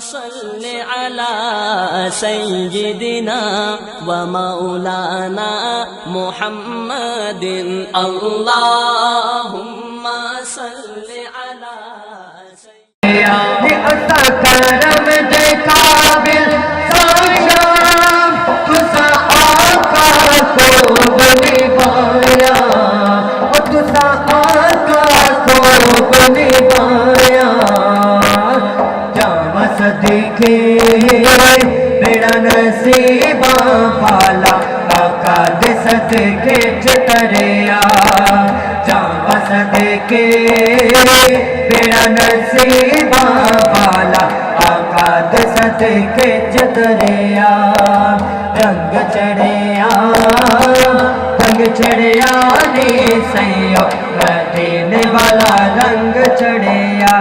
सल्ले अला सय्यिदिना व मौलाना मुहम्मदिन अल्लाहुम्मा सल्ले अला अता करम दे काबिल साशाम तुसा आका को बनी पाया तुसा आका को बनी पाया जाम सदके बेड़ा नसीबा पाला आका दे सदके चतरिया जाम सदके बेड़ा नसीबा वाला आका दे सदके चतरिया रंग चढ़िया नी सैयो मदीने वाला रंग चढ़िया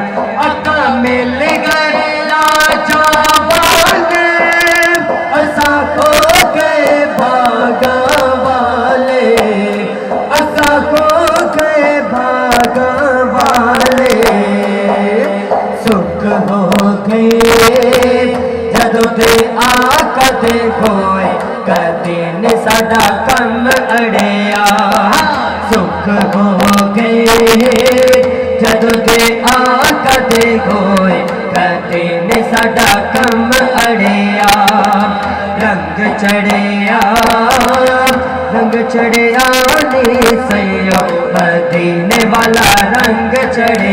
आका मिल गए लाजवाब असा खो गए भागा वाले असा खो गए भागा वाले सुख हो गए जदों ते आका दे कोई कदे ने साडा कम अड़िया सुख हो गए जदों ते आका दे कोई कदे ने साडा कम अड़िया रंग चढ़िया नी सैयो मदीने वाला रंग चढ़िया